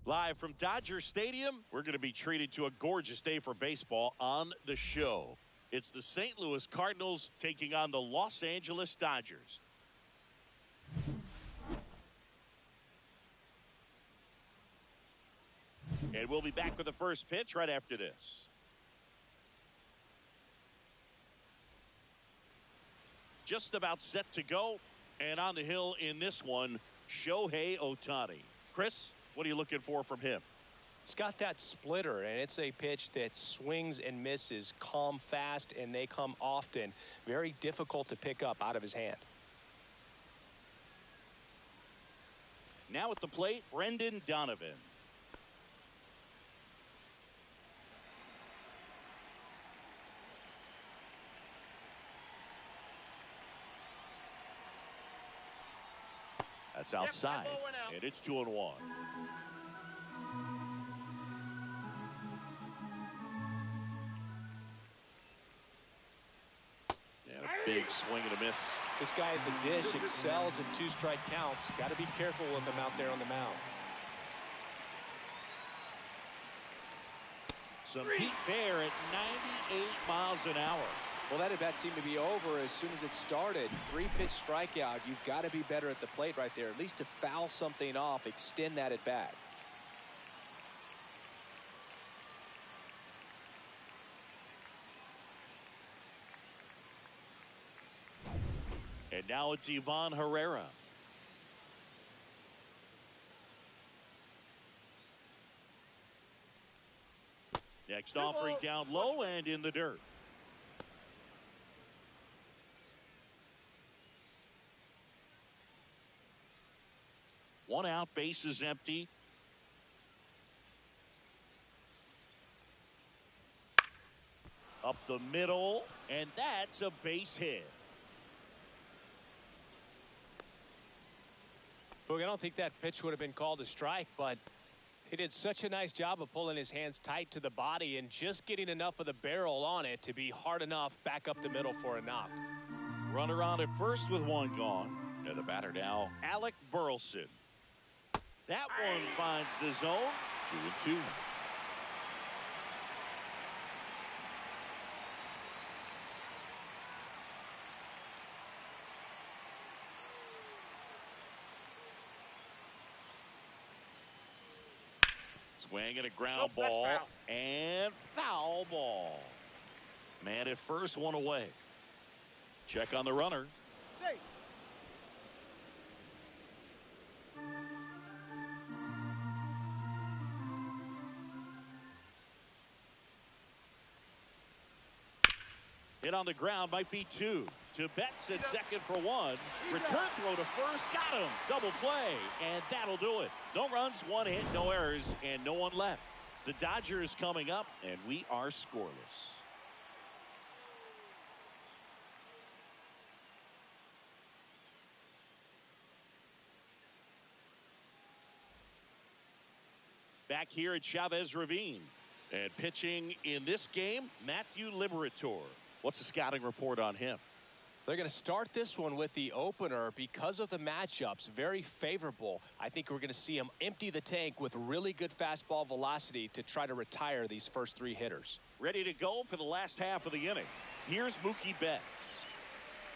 Live from Dodger Stadium, we're going to be treated to a gorgeous day for baseball on the show. It's the St. Louis Cardinals taking on the Los Angeles Dodgers. And we'll be back with the first pitch right after this. Just about set to go. And on the hill in this one, Shohei Ohtani. Chris, what are you looking for from him? It's got that splitter, and it's a pitch that swings and misses, come fast, and they come often. Very difficult to pick up out of his hand. Now at the plate, Brendan Donovan. That's outside, and it's 2-1. And a big swing and a miss. This guy at the dish excels in two-strike counts. Got to be careful with him out there on the mound. Some heat there at 98 miles an hour. Well, that at bat seemed to be over as soon as it started. 3-pitch strikeout. You've got to be better at the plate right there, at least to foul something off, extend that at bat. And now it's Ivan Herrera. Next offering down low and in the dirt. One out, base is empty. Up the middle, and that's a base hit. Look, I don't think that pitch would have been called a strike, but he did such a nice job of pulling his hands tight to the body and just getting enough of the barrel on it to be hard enough back up the middle for a knock. Runner on at first with one gone. And the batter now, Alec Burleson. That one finds the zone. 2-2. Swing and a ground ball. And foul ball. Man at first, one away. Check on the runner. Hit on the ground, might be two. To Betts at second for one. Return throw to first, got him. Double play, and that'll do it. No runs, one hit, no errors, and no one left. The Dodgers coming up, and we are scoreless. Back here at Chavez Ravine. And pitching in this game, Matthew Liberatore. What's the scouting report on him? They're going to start this one with the opener because of the matchups. Very favorable. I think we're going to see him empty the tank with really good fastball velocity to try to retire these first three hitters. Ready to go for the last half of the inning. Here's Mookie Betts.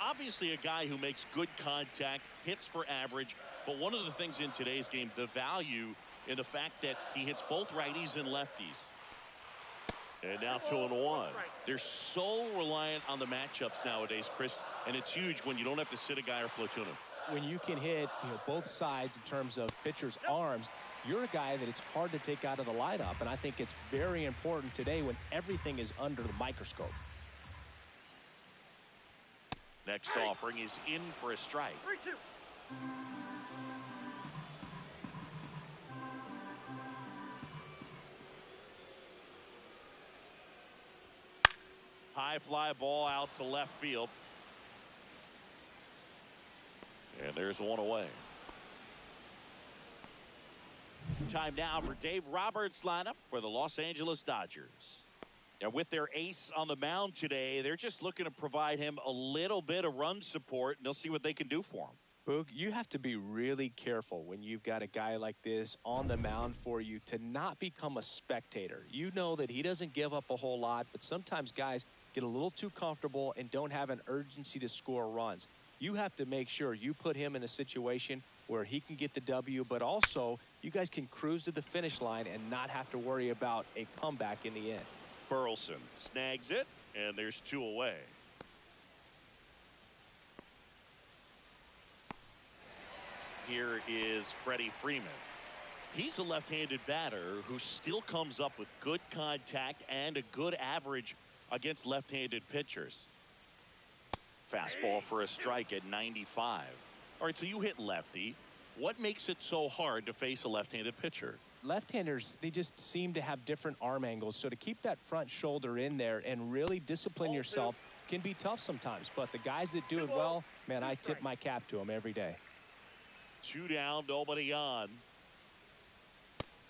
Obviously a guy who makes good contact, hits for average, but one of the things in today's game, the value in the fact that he hits both righties and lefties. And now 2-1. They're so reliant on the matchups nowadays, Chris, and it's huge when you don't have to sit a guy or platoon him. When you can hit both sides in terms of pitchers' arms, you're a guy that it's hard to take out of the lineup, and I think it's very important today when everything is under the microscope. Next offering is in for a strike. 3-2. High fly ball out to left field. And there's one away. Time now for Dave Roberts' lineup for the Los Angeles Dodgers. And with their ace on the mound today, they're just looking to provide him a little bit of run support, and they'll see what they can do for him. Boog, you have to be really careful when you've got a guy like this on the mound for you to not become a spectator. You know that he doesn't give up a whole lot, but sometimes guys get a little too comfortable and don't have an urgency to score runs. You have to make sure you put him in a situation where he can get the W, but also you guys can cruise to the finish line and not have to worry about a comeback in the end. Burleson snags it, and there's 2 away. Here is Freddie Freeman. He's a left-handed batter who still comes up with good contact and a good average against left-handed pitchers. Fastball for a strike at 95. All right, so you hit lefty. What makes it so hard to face a left-handed pitcher? Left-handers, they just seem to have different arm angles, so to keep that front shoulder in there and really discipline yourself can be tough sometimes. But the guys that do it well, man, I tip my cap to them every day. 2 down, nobody on.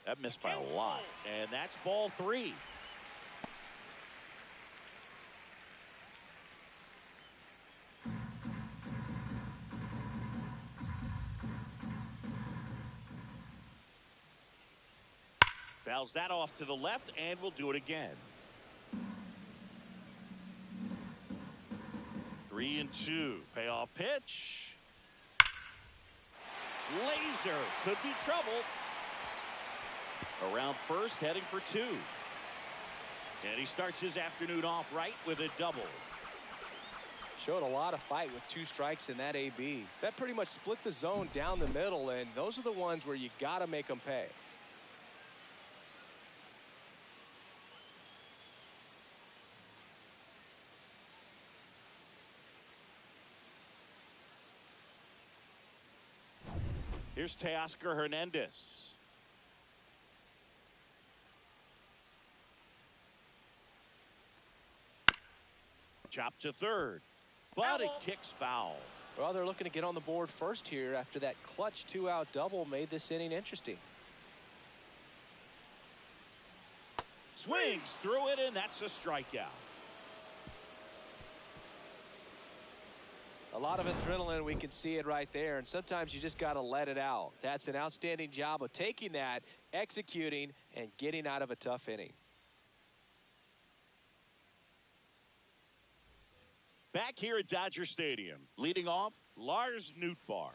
That missed by a lot, and that's ball 3. Fouls that off to the left, and we'll do it again. 3-2. Payoff pitch. Laser could be trouble. Around first, heading for 2. And he starts his afternoon off right with a double. Showed a lot of fight with 2 strikes in that AB. That pretty much split the zone down the middle, and those are the ones where you got to make them pay. Here's Teoscar Hernandez. Chop to third, but it kicks foul. Well, they're looking to get on the board first here after that clutch 2-out double made this inning interesting. Swings through it, and that's a strikeout. A lot of adrenaline, we can see it right there, and sometimes you just got to let it out. That's an outstanding job of taking that, executing, and getting out of a tough inning. Back here at Dodger Stadium, leading off, Lars Nootbaar.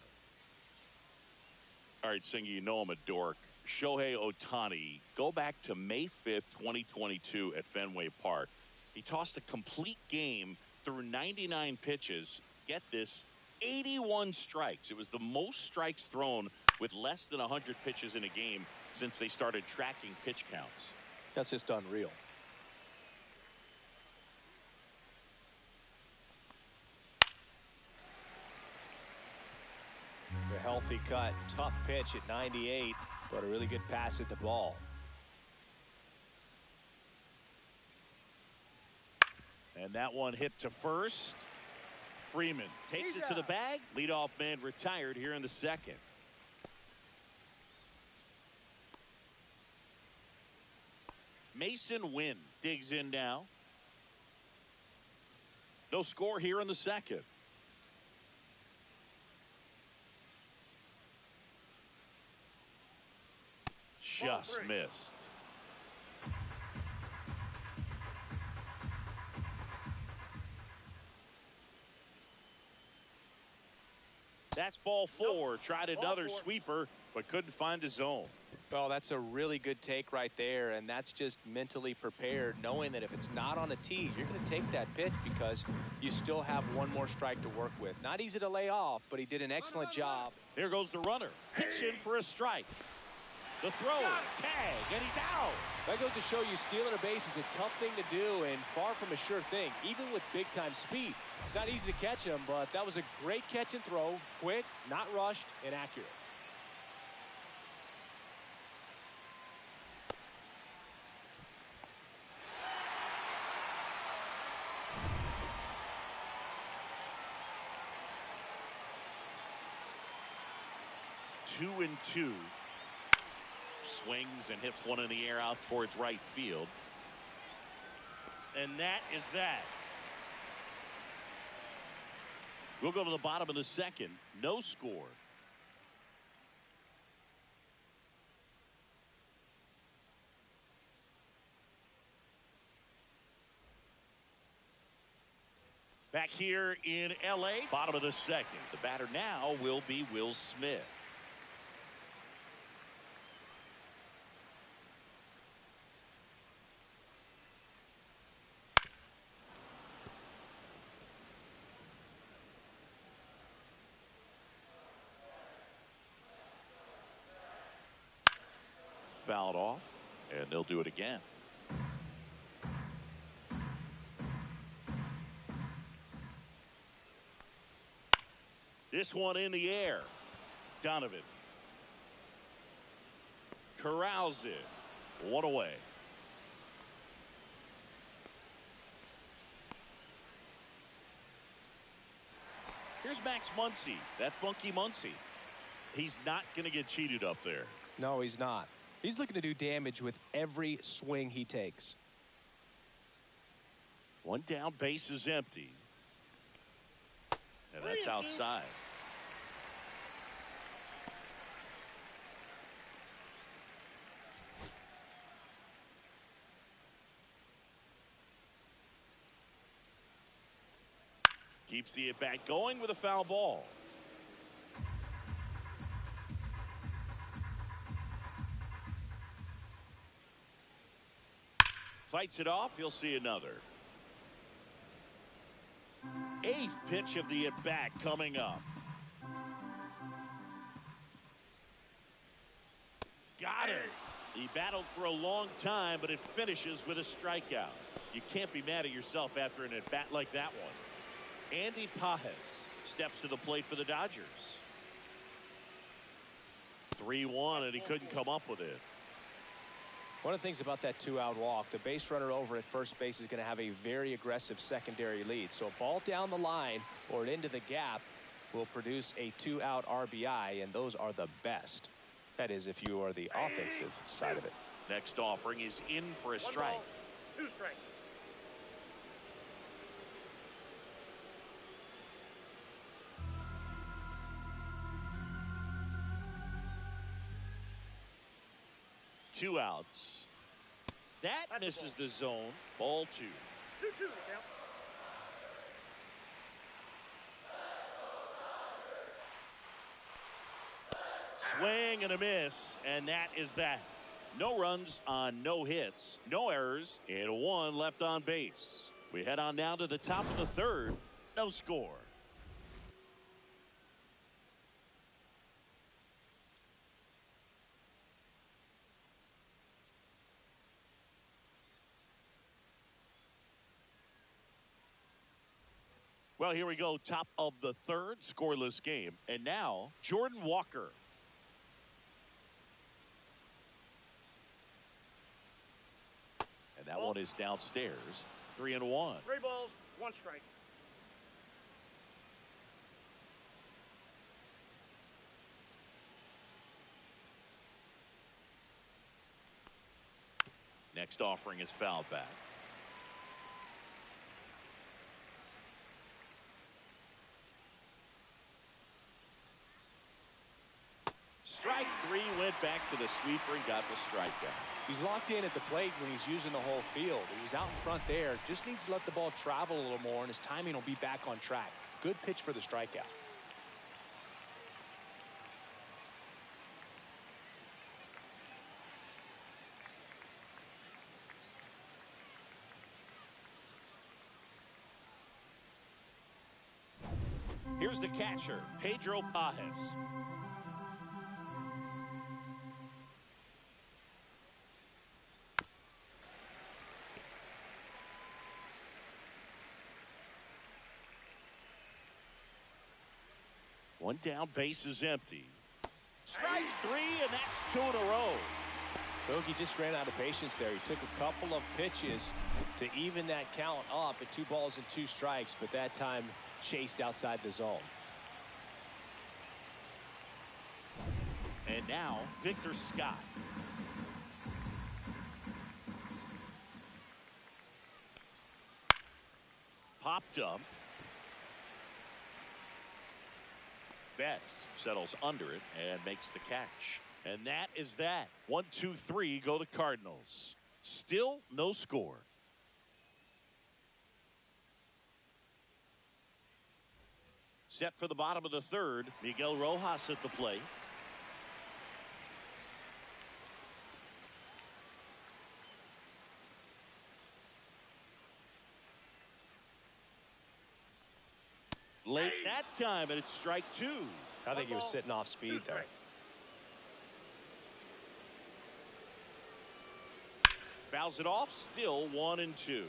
All right, Singy, you know I'm a dork. Shohei Ohtani, go back to May 5th, 2022 at Fenway Park. He tossed a complete game through 99 pitches. Get this, 81 strikes. It was the most strikes thrown with less than 100 pitches in a game since they started tracking pitch counts. That's just unreal. The healthy cut, tough pitch at 98, but a really good pass at the ball. And that one hit to first. Freeman takes it to the bag. Leadoff man retired here in the second. Mason Wynn digs in now. No score here in the second. Just missed. That's ball 4. Tried another sweeper, but couldn't find a zone. Well, that's a really good take right there, and that's just mentally prepared, knowing that if it's not on a tee, you're going to take that pitch because you still have one more strike to work with. Not easy to lay off, but he did an excellent job. Here goes the runner. Pitch in for a strike. The throw, tag, and he's out. That goes to show you stealing a base is a tough thing to do and far from a sure thing, even with big-time speed. It's not easy to catch him, but that was a great catch and throw. Quick, not rushed, and accurate. Two and two. Swings and hits one in the air out towards right field. And that is that. We'll go to the bottom of the second. No score. Back here in L.A., bottom of the second. The batter now will be Will Smith. Fouled off, and they'll do it again. This one in the air. Donovan corrals it. One away. Here's Max Muncy, that funky Muncy. He's not going to get cheated up there. No, he's not. He's looking to do damage with every swing he takes. One down, base is empty. And that's outside. Keeps the at-bat going with a foul ball. Fights it off. You'll see another. Eighth pitch of the at-bat coming up. Got it. He battled for a long time, but it finishes with a strikeout. You can't be mad at yourself after an at-bat like that one. Andy Pajes steps to the plate for the Dodgers. 3-1, and he couldn't come up with it. One of the things about that two-out walk, the base runner over at first base is going to have a very aggressive secondary lead. So a ball down the line or into the gap will produce a two-out RBI, and those are the best. That is, if you are the offensive side of it. Next offering is in for a strike. 1 ball, 2 strikes. Two outs. That misses the zone. Ball 2. 2-2 the count. Swing and a miss, and that is that. No runs on no hits, no errors, and 1 left on base. We head on down to the top of the third. No score. Well, here we go. Top of the third, scoreless game. And now, Jordan Walker. And that one is downstairs. 3-1. 3 balls, 1 strike. Next offering is fouled back. Strike 3, went back to the sweeper and got the strikeout. He's locked in at the plate when he's using the whole field. He was out in front there. Just needs to let the ball travel a little more, and his timing will be back on track. Good pitch for the strikeout. Here's the catcher, Pedro Pajes. One down, base is empty. Strike 3, and that's 2 in a row. Bogey just ran out of patience there. He took a couple of pitches to even that count up at 2 balls and 2 strikes, but that time chased outside the zone. And now, Victor Scott. Popped up. Betts settles under it and makes the catch. And that is that. 1, 2, 3 go to Cardinals. Still no score. Set for the bottom of the third. Miguel Rojas at the plate. Late that time, and it's strike 2. I think he was sitting off speed there. Fouls it off, still 1 and 2.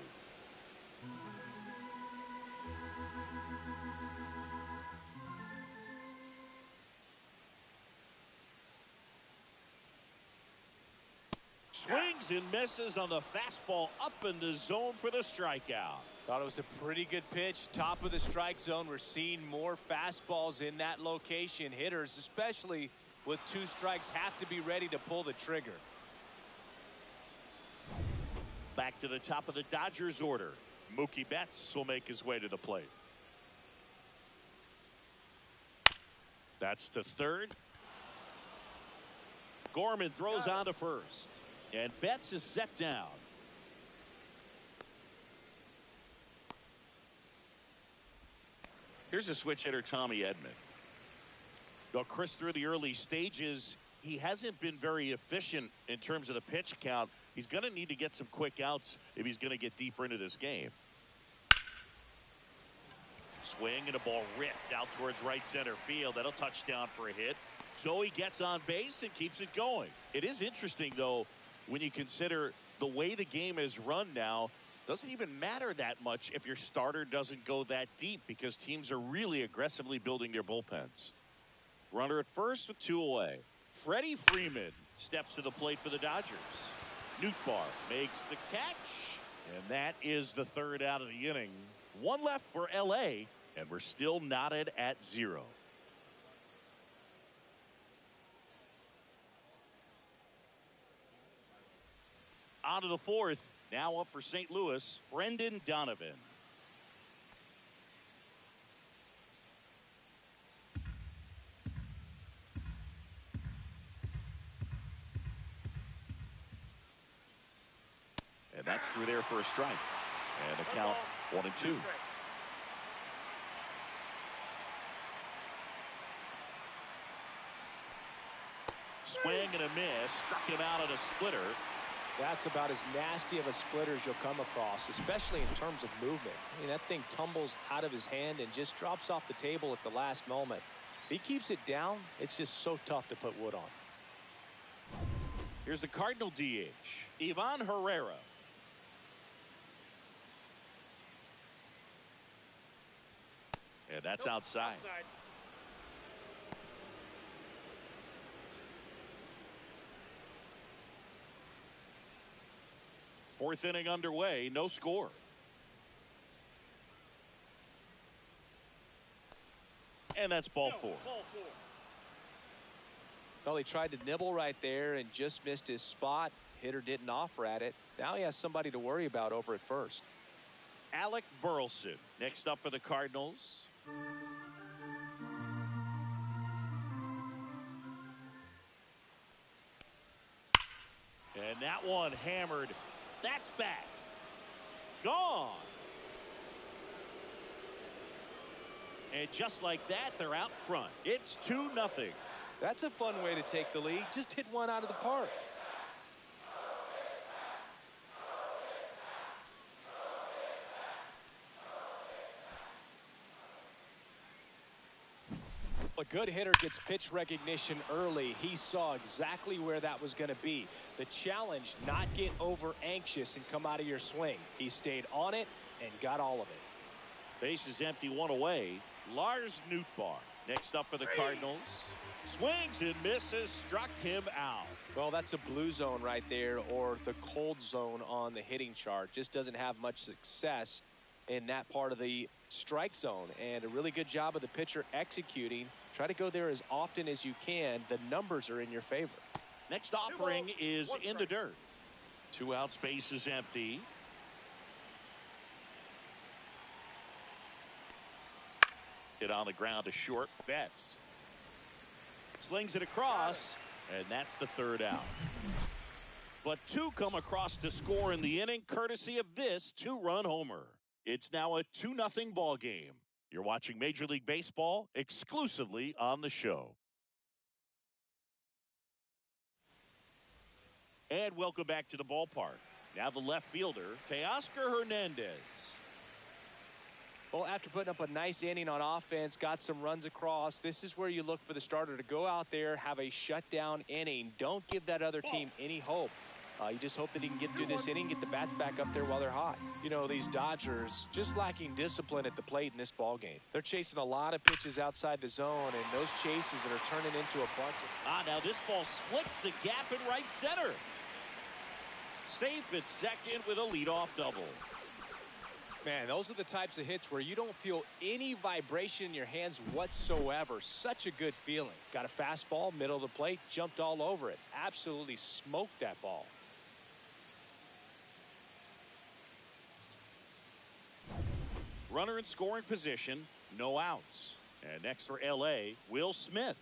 Swings and misses on the fastball up in the zone for the strikeout. Thought it was a pretty good pitch. Top of the strike zone. We're seeing more fastballs in that location. Hitters, especially with 2 strikes, have to be ready to pull the trigger. Back to the top of the Dodgers order. Mookie Betts will make his way to the plate. That's to third. Gorman throws on to first. And Betts is set down. Here's a switch hitter, Tommy Edman. Though Chris, through the early stages, he hasn't been very efficient in terms of the pitch count. He's going to need to get some quick outs if he's going to get deeper into this game. Swing and a ball ripped out towards right center field. That'll touch down for a hit. Joey gets on base and keeps it going. It is interesting, though, when you consider the way the game is run now. Doesn't even matter that much if your starter doesn't go that deep because teams are really aggressively building their bullpens. Runner at first with 2 away. Freddie Freeman steps to the plate for the Dodgers. Nootbaar makes the catch. And that is the third out of the inning. 1 left for L.A. and we're still knotted at 0. On to the fourth. Now up for St. Louis, Brendan Donovan. And that's through there for a strike. And a count 1 and 2. Swing and a miss. Struck him out on a splitter. That's about as nasty of a splitter as you'll come across, especially in terms of movement. I mean, that thing tumbles out of his hand and just drops off the table at the last moment. If he keeps it down, it's just so tough to put wood on. Here's the Cardinal DH, Ivan Herrera. And that's outside. 4th inning underway, no score. And that's ball 4. Well, he tried to nibble right there and just missed his spot. Hitter didn't offer at it. Now he has somebody to worry about over at first. Alec Burleson next up for the Cardinals. And that one hammered. That's back. Gone. And just like that, they're out front. It's 2-0. That's a fun way to take the lead. Just hit one out of the park. A good hitter gets pitch recognition early. He saw exactly where that was going to be. The challenge, not get over anxious and come out of your swing. He stayed on it and got all of it. Base is empty, 1 away. Lars Nootbaar next up for the Cardinals. Swings and misses, struck him out. Well, that's a blue zone right there, or the cold zone on the hitting chart. Just doesn't have much success in that part of the strike zone, and a really good job of the pitcher executing. Try to go there as often as you can. The numbers are in your favor. Next offering is in the dirt. 2 outs, base is empty. Hit on the ground to short. Betts Slings it across, and that's the third out. But two come across to score in the inning, courtesy of this two-run homer. It's now a 2-0 ball game. You're watching Major League Baseball exclusively on the show. And welcome back to the ballpark. Now the left fielder, Teoscar Hernandez. Well, after putting up a nice inning on offense, got some runs across, this is where you look for the starter to go out there, have a shutdown inning. Don't give that other team any hope. You just hope that he can get through this inning, get the bats back up there while they're hot. You know, these Dodgers just lacking discipline at the plate in this ball game. They're chasing a lot of pitches outside the zone, and those chases that are turning into a bunch of... Now this ball splits the gap in right center. Safe at second with a leadoff double. Man, those are the types of hits where you don't feel any vibration in your hands whatsoever. Such a good feeling. Got a fastball, middle of the plate, jumped all over it. Absolutely smoked that ball. Runner in scoring position, no outs. And next for LA, Will Smith.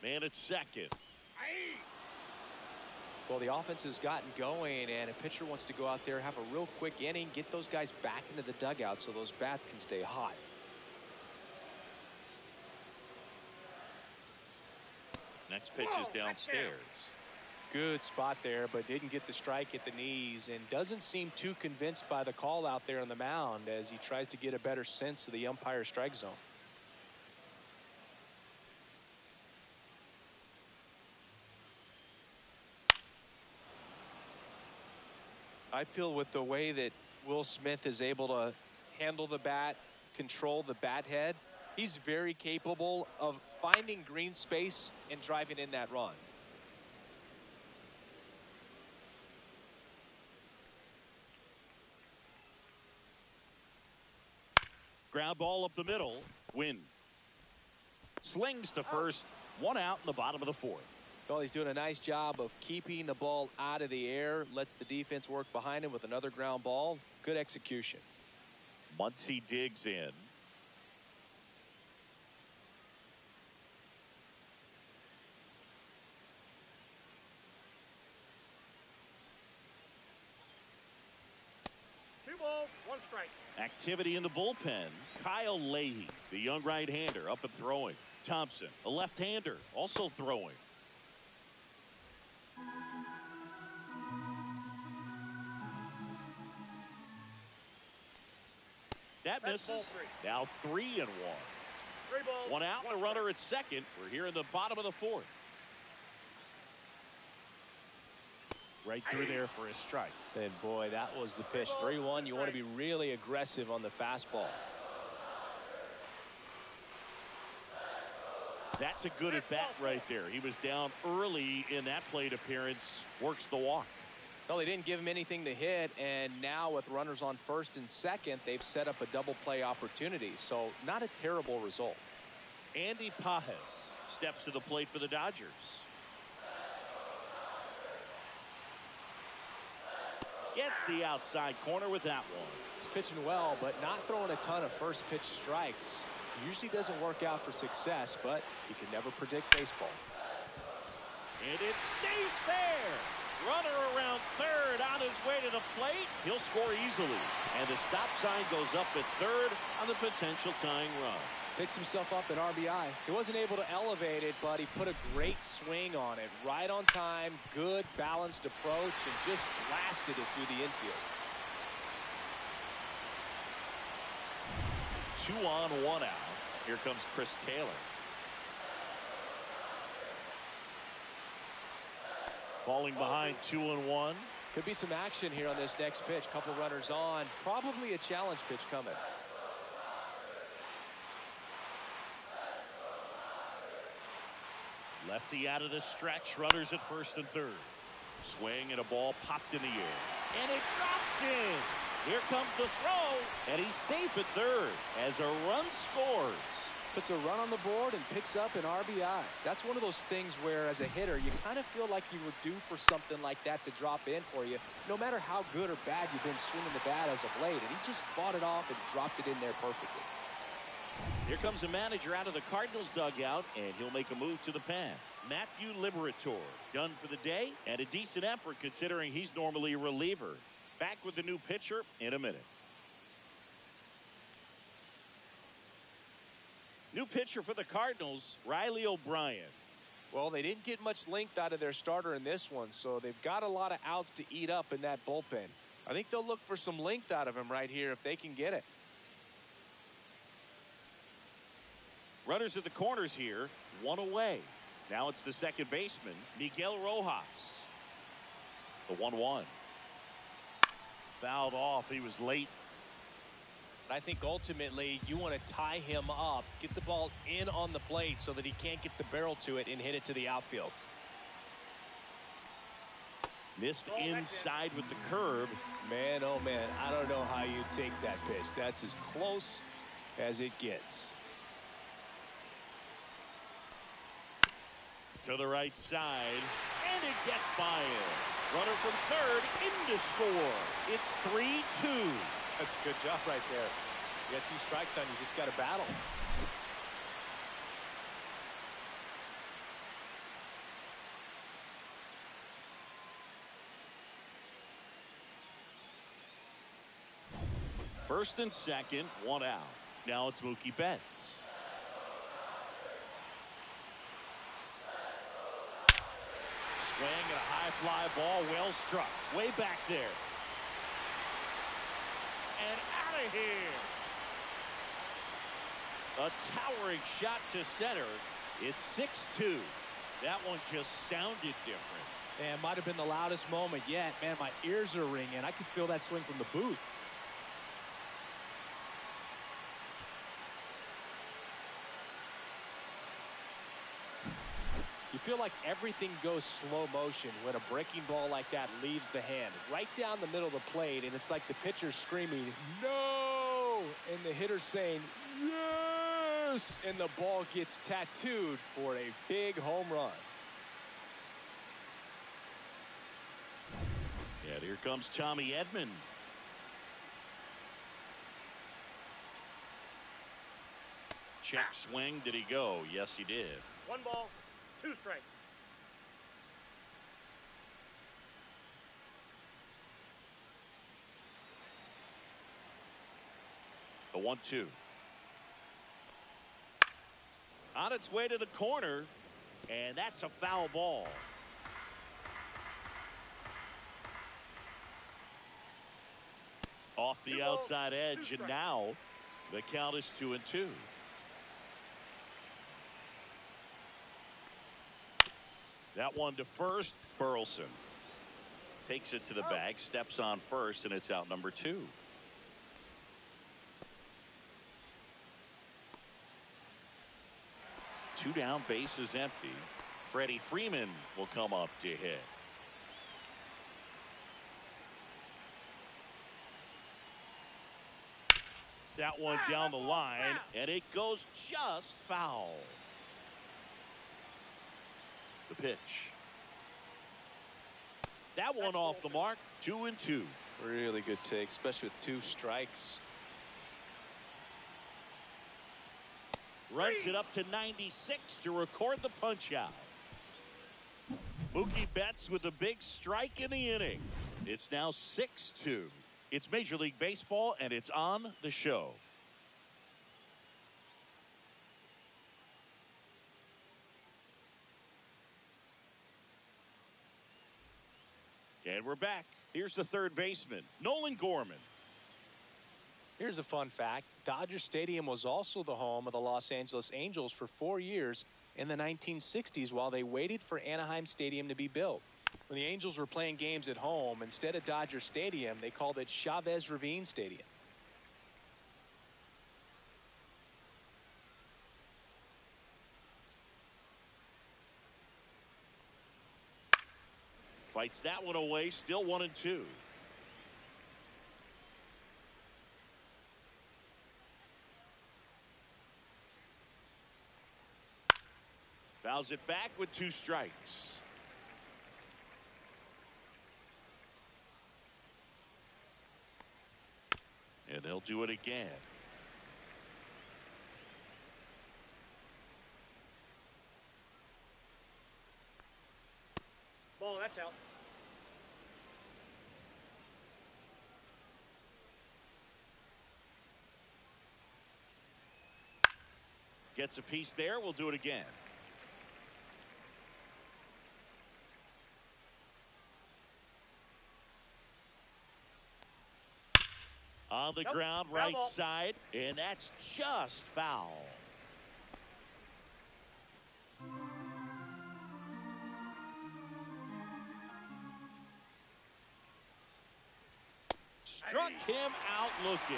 Man at second. Well, the offense has gotten going, and a pitcher wants to go out there, have a real quick inning, get those guys back into the dugout so those bats can stay hot. Next pitch is downstairs. Good spot there, but didn't get the strike at the knees, and doesn't seem too convinced by the call out there on the mound as he tries to get a better sense of the umpire strike zone. I feel with the way that Will Smith is able to handle the bat, control the bat head, he's very capable of finding green space and driving in that run. Ground ball up the middle. Win. Slings to first. One out in the bottom of the fourth. Well, he's doing a nice job of keeping the ball out of the air. Lets the defense work behind him with another ground ball. Good execution. Muncy digs in. Two balls, one strike. Activity in the bullpen. Kyle Leahy, the young right-hander, up and throwing. Thompson, a left-hander, also throwing. That misses. Now 3-1. 3 balls. One out and a runner at second. We're here in the bottom of the fourth. Right through there for a strike. And boy, that was the pitch. 3-1. You want to be really aggressive on the fastball. That's a good at bat right there. He was down early in that plate appearance. Works the walk. Well, they didn't give him anything to hit, and now with runners on first and second, they've set up a double play opportunity. So not a terrible result. Andy Pages steps to the plate for the Dodgers. Gets the outside corner with that one. He's pitching well, but not throwing a ton of first pitch strikes. Usually doesn't work out for success, but you can never predict baseball. And it stays fair. Runner around third on his way to the plate. He'll score easily. And the stop sign goes up at third on the potential tying run. Picks himself up at RBI. He wasn't able to elevate it, but he put a great swing on it. Right on time, good balanced approach, and just blasted it through the infield. 2 on, 1 out. Here comes Chris Taylor. Falling behind 2-1. Could be some action here on this next pitch. Couple runners on. Probably a challenge pitch coming. Lefty out of the stretch. Runners at first and third. Swing and a ball popped in the air. And it drops in. Here comes the throw. And he's safe at third as a run scores. Puts a run on the board and picks up an RBI. That's one of those things where, as a hitter, you kind of feel like you were due for something like that to drop in for you, no matter how good or bad you've been swinging the bat as of late. And he just fought it off and dropped it in there perfectly. Here comes the manager out of the Cardinals dugout, and he'll make a move to the pen. Matthew Liberatore done for the day, and a decent effort considering he's normally a reliever. Back with the new pitcher in a minute. New pitcher for the Cardinals, Riley O'Brien. Well, they didn't get much length out of their starter in this one, so they've got a lot of outs to eat up in that bullpen. I think they'll look for some length out of him right here if they can get it. Runners at the corners here, one away. Now it's the second baseman, Miguel Rojas. The 1-1. Fouled off. He was late. I think ultimately you want to tie him up, get the ball in on the plate so that he can't get the barrel to it and hit it to the outfield. Missed inside with the curve. Man, oh man, I don't know how you take that pitch. That's as close as it gets. To the right side, and it gets by him. Runner from third in to score. It's 3-2. That's a good job right there. You got 2 strikes on you, just got to battle. First and second, 1 out. Now it's Mookie Betts. Swing and a high fly ball, well struck. Way back there. And out of here. A towering shot to center. It's 6-2. That one just sounded different. And might have been the loudest moment yet. Man, my ears are ringing. I could feel that swing from the booth. You feel like everything goes slow motion when a breaking ball like that leaves the hand right down the middle of the plate, and it's like the pitcher screaming no and the hitter saying yes, and the ball gets tattooed for a big home run. And here comes Tommy Edman. Check swing. Did he go? Yes, he did. 1 ball, 2 strikes. The 1-2. On its way to the corner, and that's a foul ball. Off the outside edge, and now the count is 2-2. That one to first. Burleson takes it to the bag, steps on first, and it's out number 2. Two down, bases empty. Freddie Freeman will come up to hit. That one down the line, and it goes just foul. The pitch. That one off the mark. 2-2. Really good take, especially with 2 strikes. Runs it up to 96 to record the punch out. Mookie Betts with a big strike in the inning. It's now 6-2. It's Major League Baseball, and it's on the show. And we're back. Here's the third baseman, Nolan Gorman. Here's a fun fact. Dodger Stadium was also the home of the Los Angeles Angels for 4 years in the 1960s while they waited for Anaheim Stadium to be built. When the Angels were playing games at home, instead of Dodger Stadium, they called it Chavez Ravine Stadium. Fights that one away, still 1-2. Fouls it back with 2 strikes. And they'll do it again. That's out. Gets a piece there. We'll do it again. On the ground, right side, and that's just foul. Struck him out looking.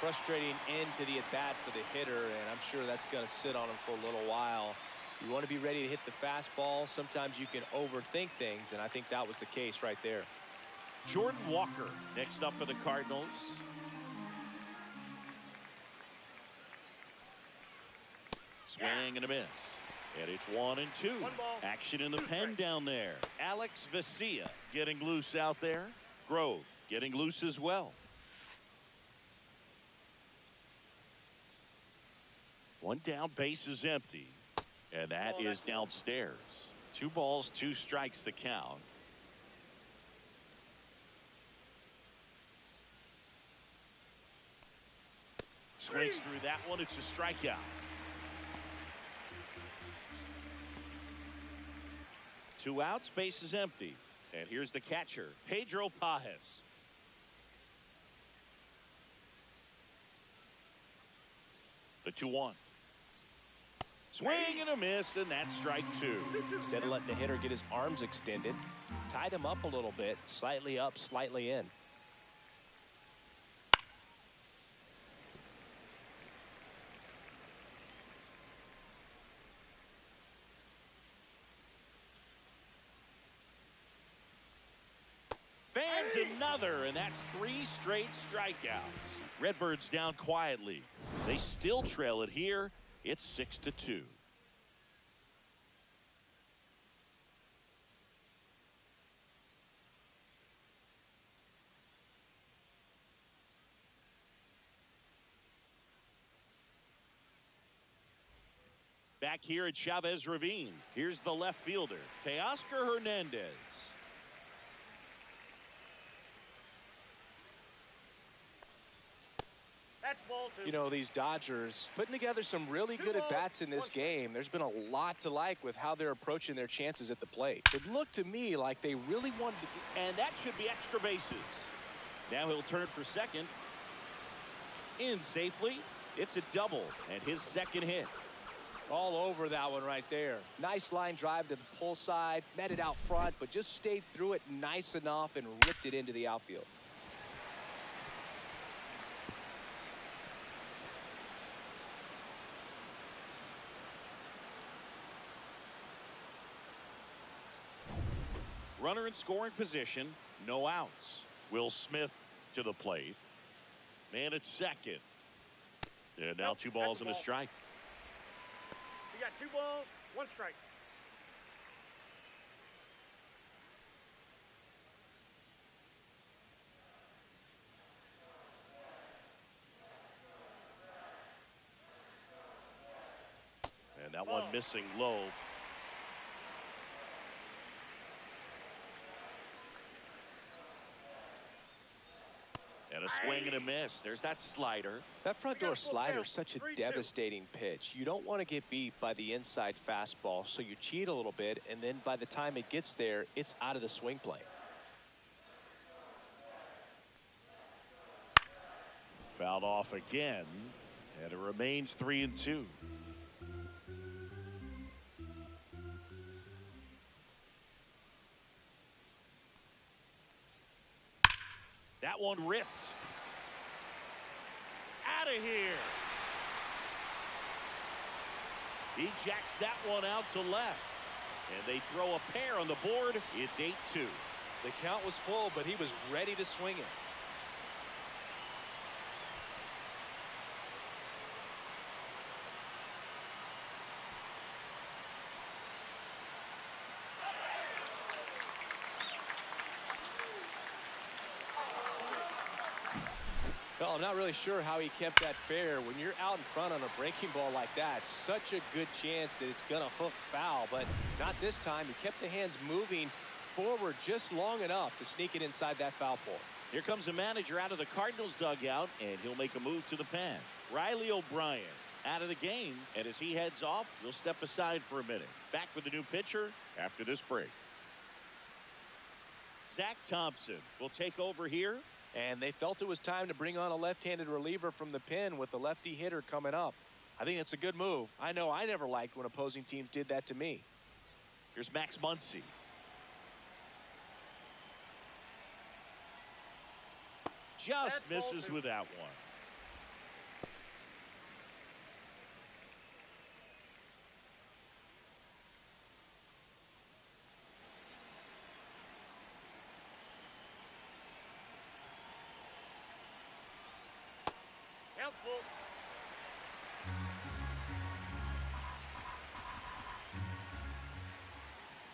Frustrating end to the at-bat for the hitter, and I'm sure that's going to sit on him for a little while. You want to be ready to hit the fastball. Sometimes you can overthink things, and I think that was the case right there. Jordan Walker next up for the Cardinals. Swing and a miss. And it's 1-2. Action in the pen down there. Alex Vesia getting loose out there. Grove getting loose as well. One down, base is empty. And that is downstairs. 2 balls, 2 strikes the count. Swings through that one. It's a strikeout. Two outs, base is empty. And here's the catcher, Pedro Pajes. The 2-1. Swing and a miss, and that's strike 2. Instead of letting the hitter get his arms extended, tied him up a little bit, slightly up, slightly in. Fans another, and that's 3 straight strikeouts. Redbirds down quietly. They still trail it here. It's 6-2. Back here at Chavez Ravine, here's the left fielder, Teoscar Hernandez. You know, these Dodgers putting together some really good at-bats in this game. There's been a lot to like with how they're approaching their chances at the plate. It looked to me like they really wanted to. And that should be extra bases. Now he'll turn for second. In safely. It's a double and his second hit. All over that one right there. Nice line drive to the pull side. Met it out front, but just stayed through it nice enough and ripped it into the outfield. Runner in scoring position, no outs. Will Smith to the plate. Man at second. And now 2 balls and a strike. You got 2 balls, 1 strike. And that one missing low. And a swing and a miss. There's that slider. That front door slider is such a devastating pitch. You don't want to get beat by the inside fastball, so you cheat a little bit, and then by the time it gets there, it's out of the swing plane. Fouled off again, and it remains 3-2. That one ripped. Out of here. He jacks that one out to left. And they throw a pair on the board. It's 8-2. The count was full, but he was ready to swing it. Well, I'm not really sure how he kept that fair. When you're out in front on a breaking ball like that, such a good chance that it's going to hook foul, but not this time. He kept the hands moving forward just long enough to sneak it inside that foul pole. Here comes the manager out of the Cardinals dugout, and he'll make a move to the pen. Riley O'Brien out of the game, and as he heads off, he'll step aside for a minute. Back with the new pitcher after this break. Zach Thompson will take over here. And they felt it was time to bring on a left-handed reliever from the pen with the lefty hitter coming up. I think it's a good move. I know I never liked when opposing teams did that to me. Here's Max Muncy. Just misses with that one. Helpful.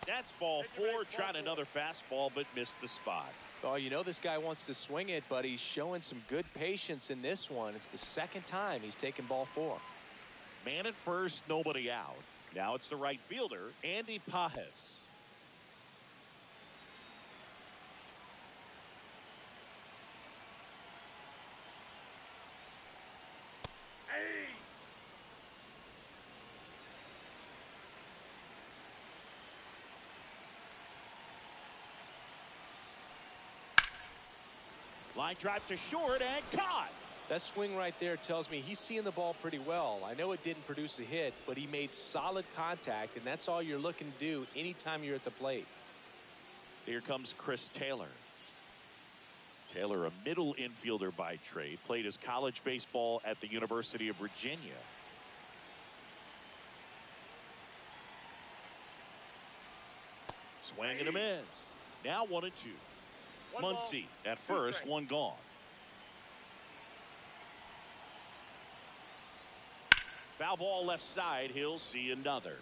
That's ball 4. Tried another fastball, but missed the spot. Oh, you know this guy wants to swing it, but he's showing some good patience in this one. It's the second time he's taken ball 4. Man at first, nobody out. Now it's the right fielder, Andy Pajes. Line drive to short and caught. That swing right there tells me he's seeing the ball pretty well. I know it didn't produce a hit, but he made solid contact, and that's all you're looking to do anytime you're at the plate. Here comes Chris Taylor. Taylor, a middle infielder by trade, played his college baseball at the University of Virginia. Swing and a miss. Now 1-2. Muncy at first, one gone. Foul ball left side. He'll see another.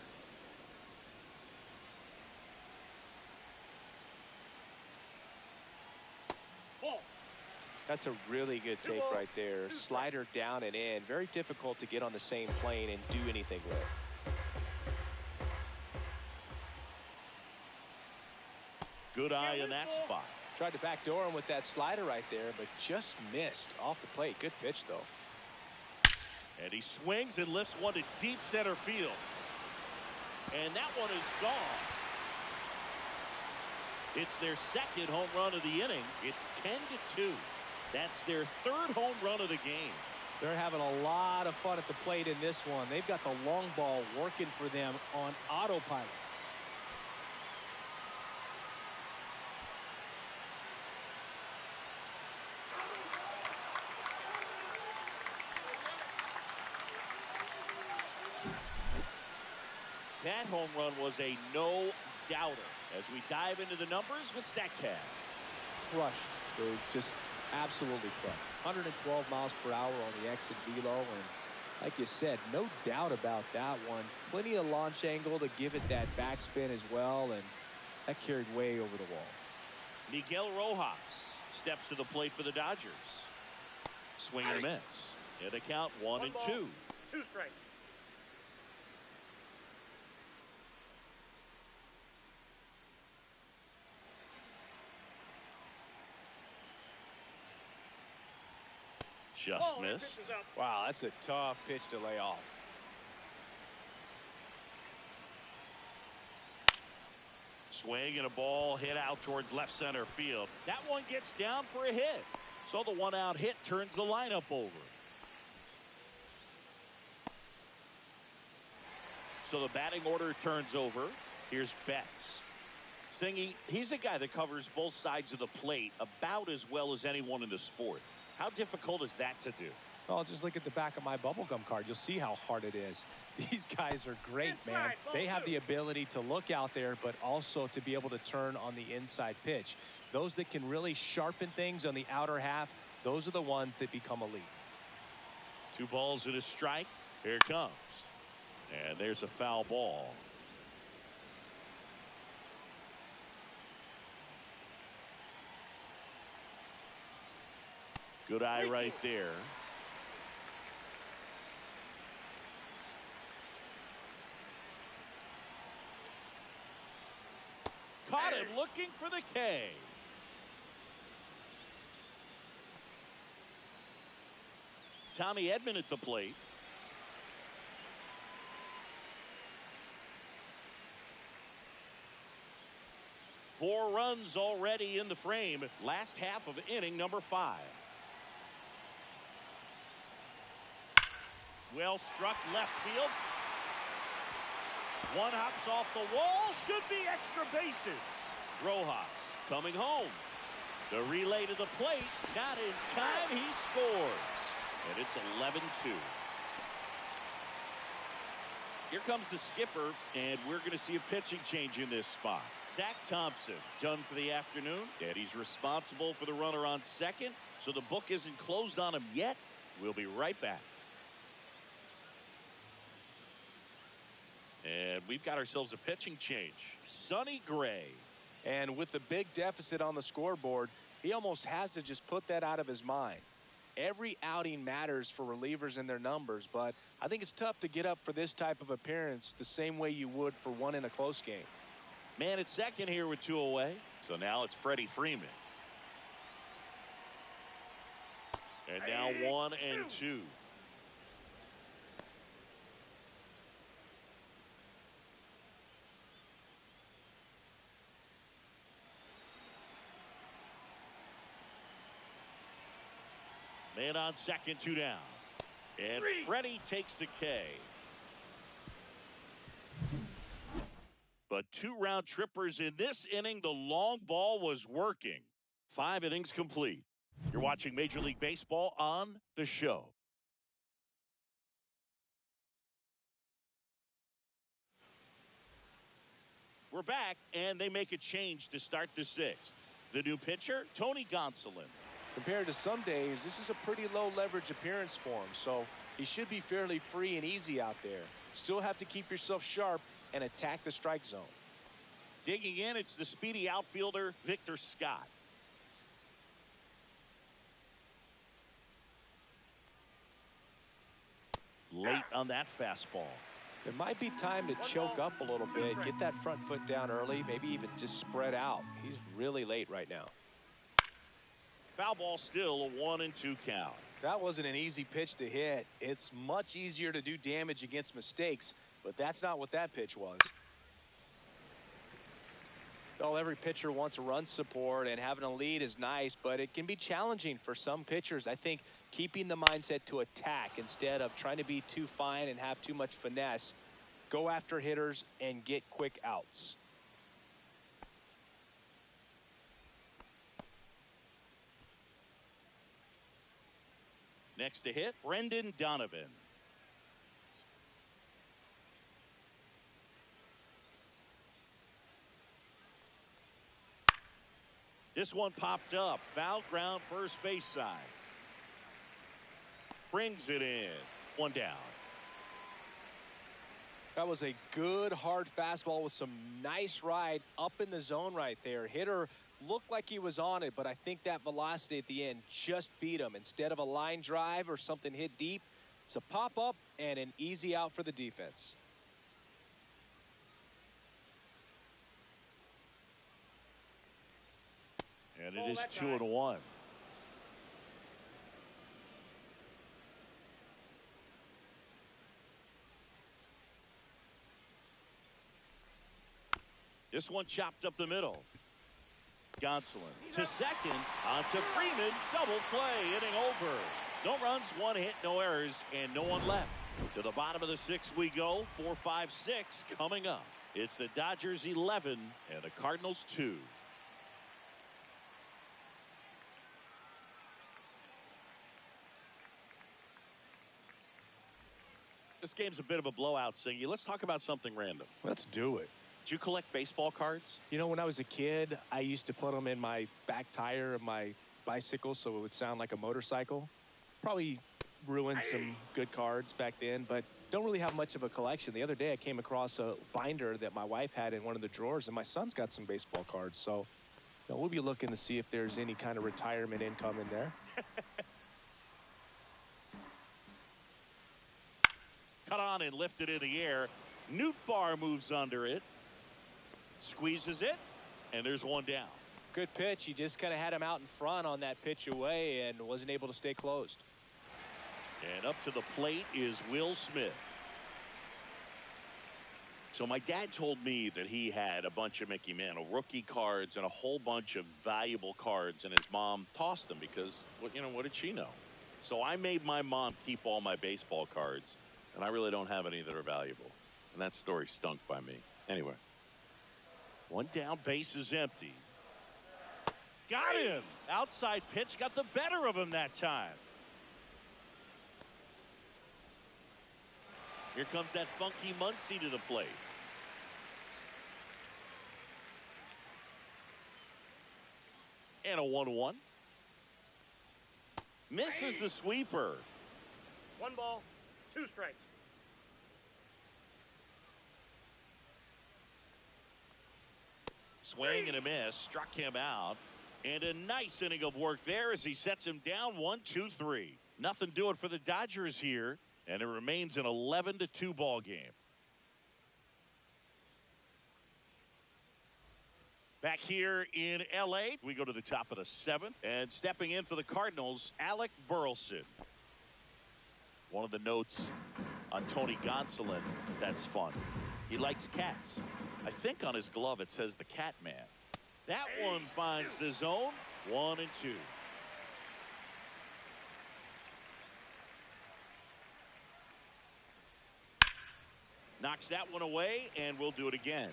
That's a really good take right there. Slider down and in. Very difficult to get on the same plane and do anything with. Good eye in that spot. Tried to backdoor him with that slider right there, but just missed off the plate. Good pitch, though. And he swings and lifts one to deep center field. And that one is gone. It's their second home run of the inning. It's 10-2. That's their third home run of the game. They're having a lot of fun at the plate in this one. They've got the long ball working for them on autopilot. That home run was a no-doubter. As we dive into the numbers with StatCast. Crushed. They're just absolutely crushed. 112 miles per hour on the exit velo, and like you said, no doubt about that one. Plenty of launch angle to give it that backspin as well, and that carried way over the wall. Miguel Rojas steps to the plate for the Dodgers. Swing and a miss. And they count 1-2. 2 strikes. Just missed. Wow, that's a tough pitch to lay off. Swing and a ball hit out towards left center field. That one gets down for a hit. So the one out hit turns the lineup over. So the batting order turns over. Here's Betts. Singy, he's a guy that covers both sides of the plate about as well as anyone in the sport. How difficult is that to do? Oh, just look at the back of my bubblegum card. You'll see how hard it is. These guys are great, man. They have the ability to look out there, but also to be able to turn on the inside pitch. Those that can really sharpen things on the outer half, those are the ones that become elite. 2 balls and a strike. Here it comes. And there's a foul ball. Good eye right there. Caught him looking for the K. Tommy Edman at the plate. Four runs already in the frame. Last half of inning number 5. Well struck left field. One hops off the wall. Should be extra bases. Rojas coming home. The relay to the plate. Not in time. He scores. And it's 11-2. Here comes the skipper, and we're going to see a pitching change in this spot. Zach Thompson done for the afternoon, and he's responsible for the runner on second, so the book isn't closed on him yet. We'll be right back. And we've got ourselves a pitching change. Sonny Gray. And with the big deficit on the scoreboard, he almost has to just put that out of his mind. Every outing matters for relievers and their numbers, but I think it's tough to get up for this type of appearance the same way you would for one in a close game. Man at second here with 2 away. So now it's Freddie Freeman. And now 1-2. Man on second, 2 down. And Freddie takes the K. But 2 round trippers in this inning. The long ball was working. 5 innings complete. You're watching Major League Baseball on The Show. We're back, and they make a change to start the 6th. The new pitcher, Tony Gonsolin. Compared to some days, this is a pretty low leverage appearance for him, so he should be fairly free and easy out there. Still have to keep yourself sharp and attack the strike zone. Digging in, it's the speedy outfielder, Victor Scott. Late on that fastball. There might be time to choke up a little bit, get that front foot down early, maybe even just spread out. He's really late right now. Foul ball, still a 1-2 count. That wasn't an easy pitch to hit. It's much easier to do damage against mistakes, but that's not what that pitch was. Well, every pitcher wants run support, and having a lead is nice, but it can be challenging for some pitchers. I think keeping the mindset to attack instead of trying to be too fine and have too much finesse, go after hitters and get quick outs. Next to hit, Brendan Donovan. This one popped up. Foul ground, first base side. Brings it in. 1 down. That was a good hard fastball with some nice ride up in the zone right there. Hitter looked like he was on it, but I think that velocity at the end just beat him. Instead of a line drive or something hit deep, it's a pop up and an easy out for the defense. And it is 2-1. This one chopped up the middle. Gonsolin to second, on to Freeman, double play, inning over. No runs, 1 hit, no errors, and no one left. To the bottom of the 6th we go. 4, 5, 6 coming up. It's the Dodgers 11 and the Cardinals 2. This game's a bit of a blowout, Singy. Let's talk about something random. Let's do it. Do you collect baseball cards? You know, when I was a kid, I used to put them in my back tire of my bicycle so it would sound like a motorcycle. Probably ruined some good cards back then, but don't really have much of a collection. The other day I came across a binder that my wife had in one of the drawers, and my son's got some baseball cards. So we'll be looking to see if there's any kind of retirement income in there. cut on and lifted in the air. Nootbaar moves under it. Squeezes it. And there's one down. Good pitch. He just kind of had him out in front on that pitch away and wasn't able to stay closed. And up to the plate is Will Smith. So my dad told me that he had a bunch of Mickey Mantle rookie cards and a whole bunch of valuable cards, and his mom tossed them because, what did she know? So I made my mom keep all my baseball cards, and I really don't have any that are valuable. And that story stunk by me. Anyway, one down, base is empty. Got him! Outside pitch got the better of him that time. Here comes that funky Muncy to the plate. And a 1-1. Misses the sweeper. 1 ball, 2 strikes. Swing and a miss. Struck him out. And a nice inning of work there as he sets him down 1-2-3. Nothing doing for the Dodgers here. And it remains an 11-2 ball game. Back here in L.A., we go to the top of the 7th. And stepping in for the Cardinals, Alec Burleson. One of the notes on Tony Gonsolin, that's fun. He likes cats. I think on his glove it says the Cat Man. That one finds the zone. 1-2. Knocks that one away, and we'll do it again.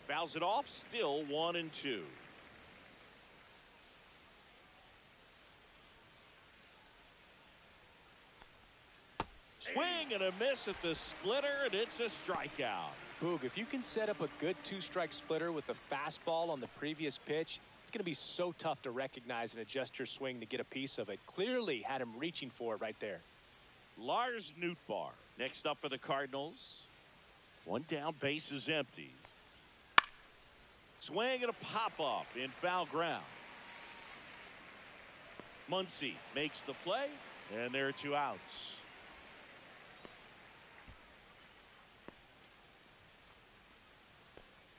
Fouls it off, still 1-2. Swing and a miss at the splitter, and it's a strikeout. Boog, if you can set up a good 2-strike splitter with the fastball on the previous pitch, it's going to be so tough to recognize and adjust your swing to get a piece of it. Clearly had him reaching for it right there. Lars Nootbaar next up for the Cardinals. One down, base is empty. Swing and a pop-up in foul ground. Muncy makes the play, and there are 2 outs.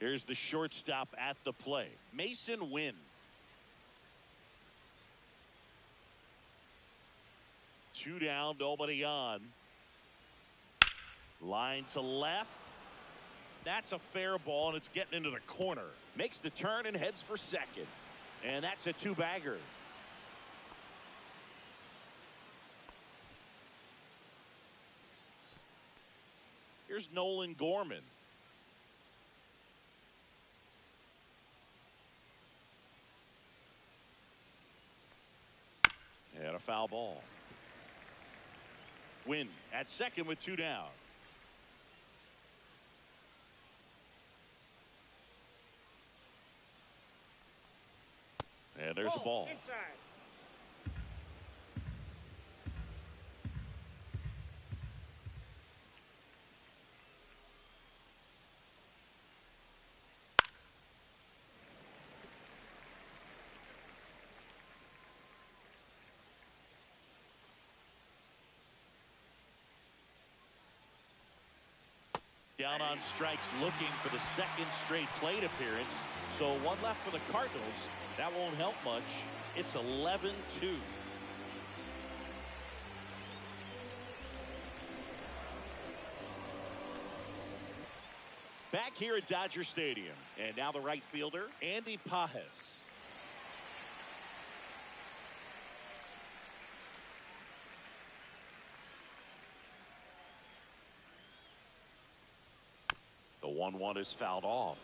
Here's the shortstop at the play, Mason Wynn. 2 down, nobody on. Line to left. That's a fair ball, and it's getting into the corner. Makes the turn and heads for second. And that's a 2-bagger. Here's Nolan Gorman. And a foul ball. Wynn at second with 2 down. And there's a ball. Inside. Down on strikes, looking for the 2nd straight plate appearance. So 1 left for the Cardinals. That won't help much. It's 11-2. Back here at Dodger Stadium. And now the right fielder, Andy Pajes. The 1-1 is fouled off.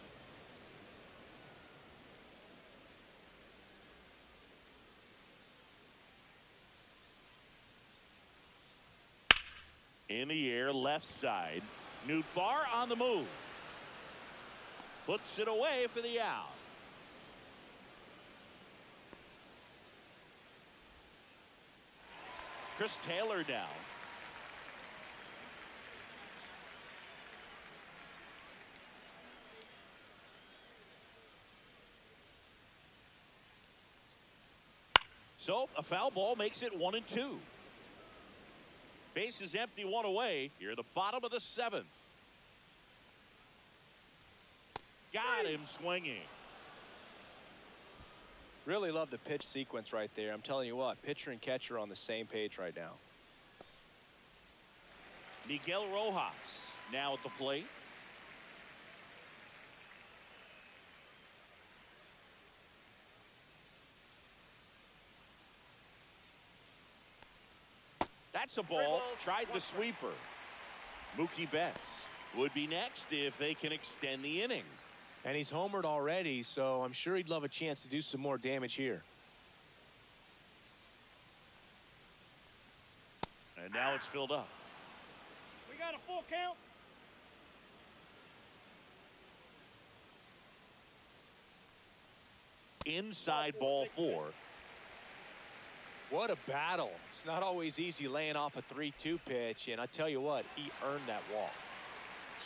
In the air, left side. Nootbaar on the move. Puts it away for the out. Chris Taylor down. So a foul ball makes it 1-2. Base is empty, one away. Here, the bottom of the 7th. Got him swinging. Really love the pitch sequence right there. I'm telling you what, pitcher and catcher on the same page right now. Miguel Rojas now at the plate. That's a ball. Tried the sweeper. Mookie Betts would be next if they can extend the inning. And he's homered already, so I'm sure he'd love a chance to do some more damage here. And now it's filled up. We got a full count. Inside ball 4. What a battle. It's not always easy laying off a 3-2 pitch, and I tell you what, he earned that walk.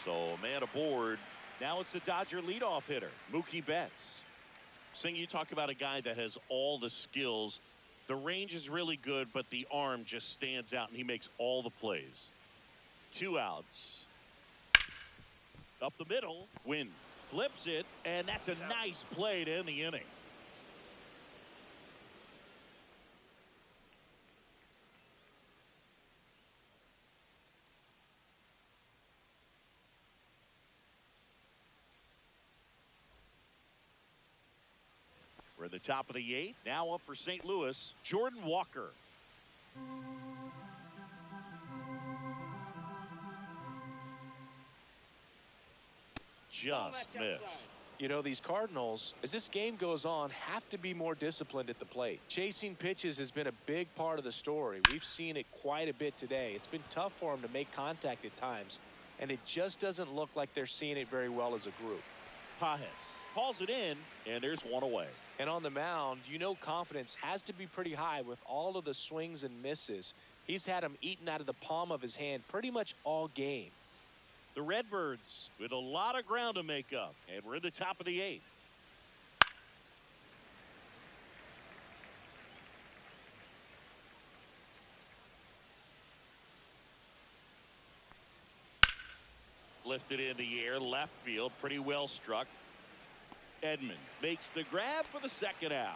So man aboard. Now it's the Dodger leadoff hitter, Mookie Betts. Sing, you talk about a guy that has all the skills. The range is really good, but the arm just stands out, and he makes all the plays. 2 outs. Up the middle. Win. Flips it, and that's a nice play to end the inning. We're at the top of the 8th. Now up for St. Louis, Jordan Walker. Just missed. You know, these Cardinals, as this game goes on, have to be more disciplined at the plate. Chasing pitches has been a big part of the story. We've seen it quite a bit today. It's been tough for them to make contact at times, and it just doesn't look like they're seeing it very well as a group. Pages hauls it in, and there's one away. And on the mound, you know confidence has to be pretty high with all of the swings and misses. He's had them eaten out of the palm of his hand pretty much all game. The Redbirds with a lot of ground to make up, and we're in the top of the 8th. Lifted in the air, left field, pretty well struck. Edman makes the grab for the 2nd out.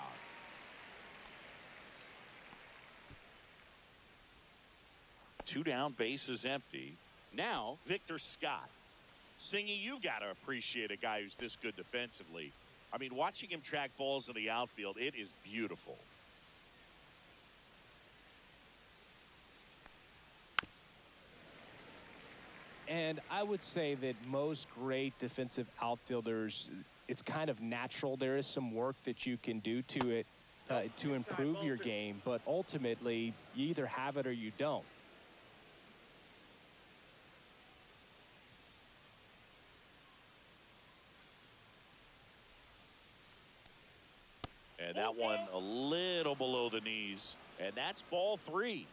Two down, base is empty. Now, Victor Scott. Singy, you got to appreciate a guy who's this good defensively. I mean, watching him track balls in the outfield, it is beautiful. And I would say that most great defensive outfielders, it's kind of natural. There is some work that you can do to it to improve your game, but ultimately you either have it or you don't. And that one a little below the knees, and that's ball 3.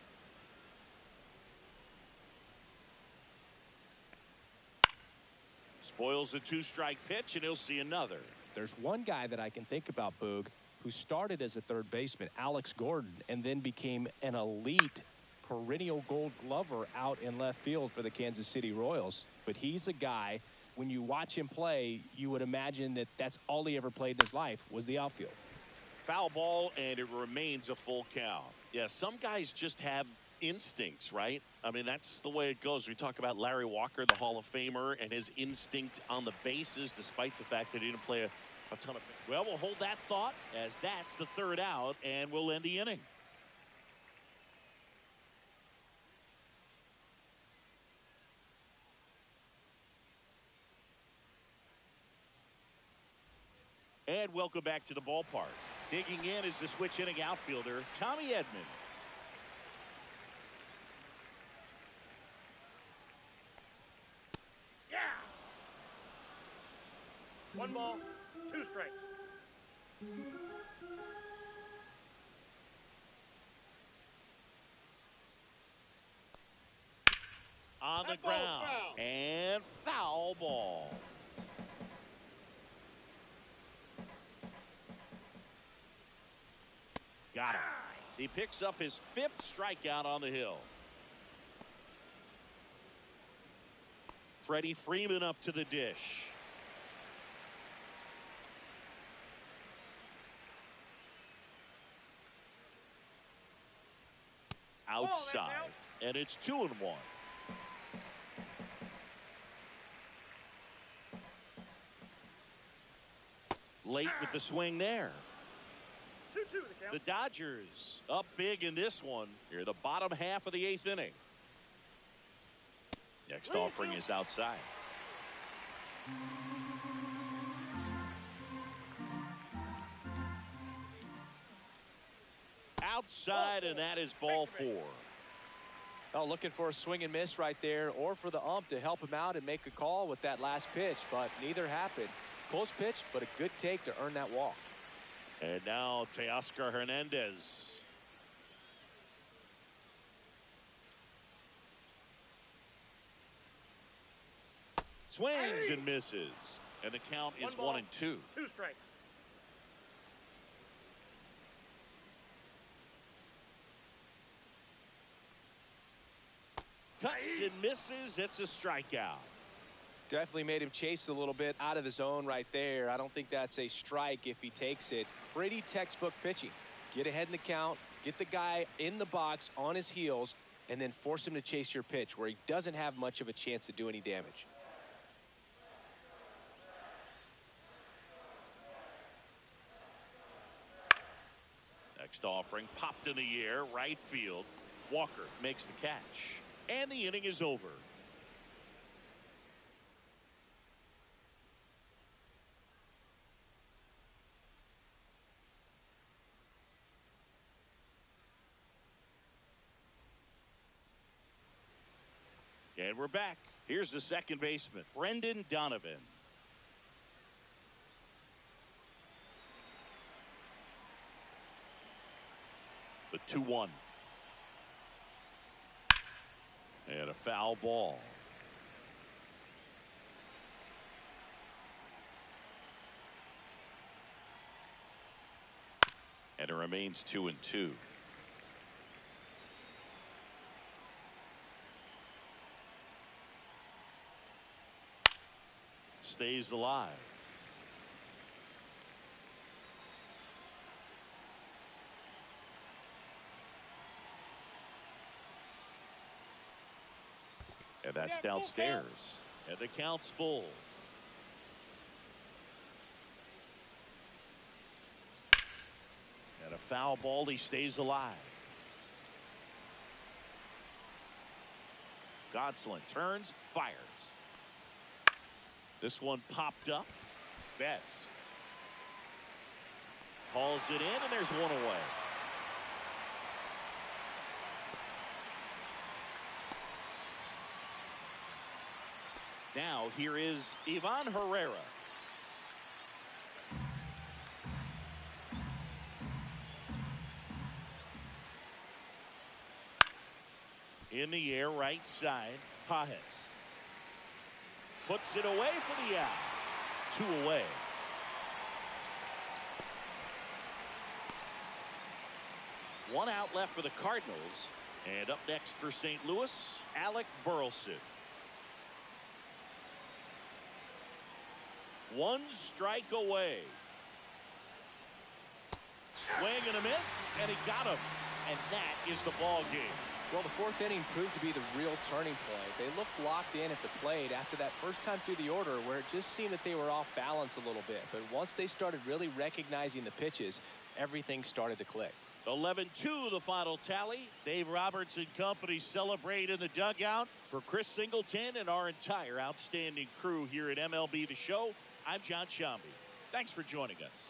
Spoils the 2-strike pitch, and he'll see another. There's one guy that I can think about, Boog, who started as a third baseman, Alex Gordon, and then became an elite perennial Gold Glover out in left field for the Kansas City Royals. But he's a guy, when you watch him play, you would imagine that that's all he ever played in his life was the outfield. Foul ball, and it remains a full count. Yeah, some guys just have instincts, right? I mean, that's the way it goes. We talk about Larry Walker, the Hall of Famer, and his instinct on the bases, despite the fact that he didn't play a ton of. Well, we'll hold that thought as that's the 3rd out, and we'll end the inning. And welcome back to the ballpark. Digging in is the switch inning outfielder, Tommy Edman. Yeah. 1 ball, 2 strikes. On the ground. And foul ball. Got him. He picks up his 5th strikeout on the hill. Freddie Freeman up to the dish. Outside, and it's 2-1. Late with the swing there. 2-2 the count. The Dodgers up big in this one. Here, the bottom half of the 8th inning. Next offering is outside. Outside, and that is ball 4. Oh, looking for a swing and miss right there, or for the ump to help him out and make a call with that last pitch, but neither happened. Close pitch, but a good take to earn that walk. And now Teoscar Hernandez. Swings and misses, and the count is 1-2. 2 strikes. Cuts and misses. It's a strikeout. Definitely made him chase a little bit out of the zone right there. I don't think that's a strike if he takes it. Pretty textbook pitching. Get ahead in the count, get the guy in the box on his heels, and then force him to chase your pitch where he doesn't have much of a chance to do any damage. Next offering popped in the air, right field. Walker makes the catch, and the inning is over. And we're back. Here's the second baseman, Brendan Donovan. The 2-1. And a foul ball. And it remains 2-2. Stays alive. And that's downstairs. And the count's full. And a foul ball. He stays alive. Gonsolin turns, fires. This one popped up. Betts hauls it in, and there's one away. Now here is Ivan Herrera. In the air, right side, Pajes. Puts it away for the out. 2 away. One out left for the Cardinals. And up next for St. Louis, Alec Burleson. 1 strike away. Swing and a miss, and he got him. And that is the ball game. Well, the 4th inning proved to be the real turning point. They looked locked in at the plate after that first time through the order where it just seemed that they were off balance a little bit. But once they started really recognizing the pitches, everything started to click. 11-2 the final tally. Dave Roberts and company celebrate in the dugout. For Chris Singleton and our entire outstanding crew here at MLB The Show, I'm John Shambi. Thanks for joining us.